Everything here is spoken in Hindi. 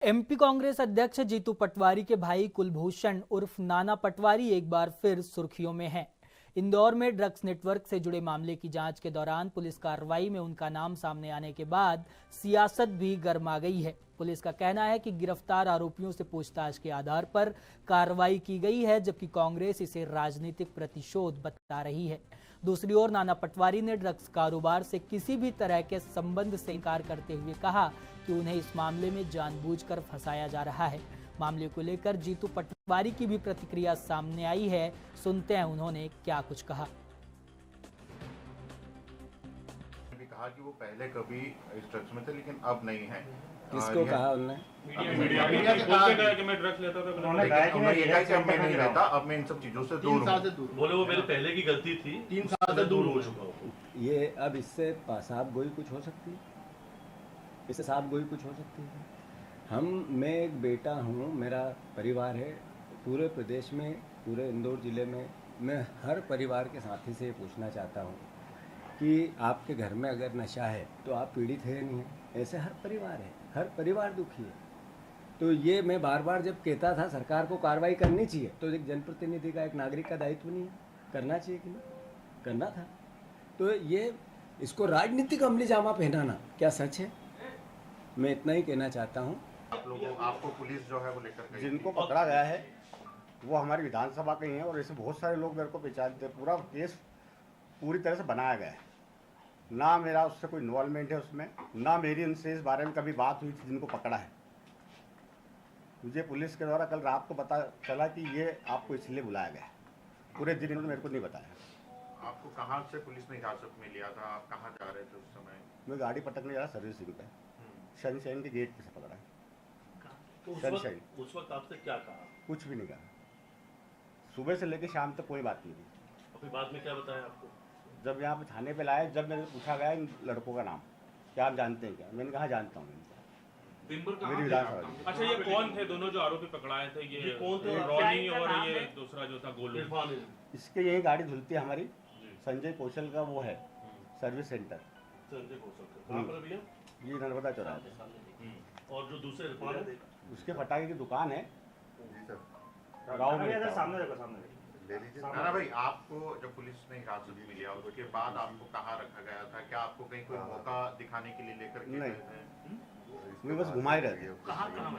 एमपी कांग्रेस अध्यक्ष जीतू पटवारी के भाई कुलभूषण उर्फ नाना पटवारी एक बार फिर सुर्खियों में हैं। इंदौर में ड्रग्स नेटवर्क से जुड़े मामले की जांच के दौरान पुलिस कार्रवाई में उनका नाम सामने आने के बाद सियासत भी गर्मा गई है। पुलिस का कहना है कि गिरफ्तार आरोपियों से पूछताछ के आधार पर कार्रवाई की गई है, जबकि कांग्रेस इसे राजनीतिक प्रतिशोध बता रही है। दूसरी ओर नाना पटवारी ने ड्रग्स कारोबार से किसी भी तरह के संबंध से इनकार करते हुए कहा कि उन्हें इस मामले में जानबूझकर फंसाया जा रहा है। मामले को लेकर जीतू पटवारी की भी प्रतिक्रिया सामने आई है। सुनते हैं उन्होंने क्या कुछ कहा। कहा कि वो पहले कभी इस ड्रग्स में थे लेकिन अब नहीं है। किसको कहा उन्होंने? मीडिया से कहा कि मैं ड्रग्स लेता था, उन्होंने कहा कि मैं नहीं रहता, अब मैं इन सब चीजों से दूर हूं। बोले वो मेरी पहले की गलती थी, 3 साल से दूर हो चुका हूं। ये अब इससे साफ गोई कुछ हो सकती है? इससे साफ गोई कुछ हो सकती है? मैं एक बेटा हूँ, मेरा परिवार है पूरे प्रदेश में, पूरे इंदौर ज़िले में। मैं हर परिवार के साथी से पूछना चाहता हूँ कि आपके घर में अगर नशा है तो आप पीड़ित है नहीं है? ऐसे हर परिवार है, हर परिवार दुखी है। तो ये मैं बार बार जब कहता था सरकार को कार्रवाई करनी चाहिए, तो एक जनप्रतिनिधि का, एक नागरिक का दायित्व नहीं है? करना चाहिए कि नहीं? करना था। तो ये इसको राजनीतिक अमली जामा पहनाना क्या सच है? मैं इतना ही कहना चाहता हूँ। आपको पुलिस जो है वो लेकर गई, जिनको पकड़ा गया है वो हमारी विधानसभा के ही हैं और ऐसे बहुत सारे लोग मेरे को पहचानते हैं। पूरा केस पूरी तरह से बनाया गया है, ना मेरा उससे कोई इन्वॉल्वमेंट है उसमें, ना मेरी उनसे इस बारे में कभी बात हुई थी जिनको पकड़ा है। मुझे पुलिस के द्वारा कल रात को पता चला कि ये आपको इसलिए बुलाया गया है। पूरे दिन इन्होंने मेरे को नहीं बताया। आपको कहाँ से पुलिस ने हिरासत में लिया था? आप कहाँ जा रहे थे उस समय? मैं गाड़ी पटकने जा रहा सर्विसिंग पे, सनशाइन के गेट पे से पकड़ा है। तो उस वक्त आपसे क्या कहा? कुछ भी नहीं कहा, सुबह से लेकर शाम तक कोई बात नहीं की। अभी बाद में क्या बताया आपको? जब यहाँ पे थाने पे लाए, जब मैंने पूछा गया इन लड़कों का नाम क्या आप जानते हैं क्या, मैंने कहा जानता हूँ इनको। मेरी विधानसभा। अच्छा, ये कौन थे दोनों जो आरोपी पकड़ाए थे? ये कौन थे? रॉनी और ये दूसरा जो था गोलू। इसके यही गाड़ी धुलती है हमारी, संजय कौशल का वो है सर्विस सेंटर। संजय कौशल कहाँ पर भैया? ये नर्मदा चौराहे पे। और जो दूसरे उसके पटाखे की दुकान है गाँव में। सामने ले लीजिए। नाना भाई, आपको जब पुलिस ने हिरासत में लिया उसके बाद आपको कहाँ रखा गया था? क्या आपको कहीं कोई मौका दिखाने के लिए लेकर के गए थे? नहीं, मैं बस घुमा ही रहती हूँ।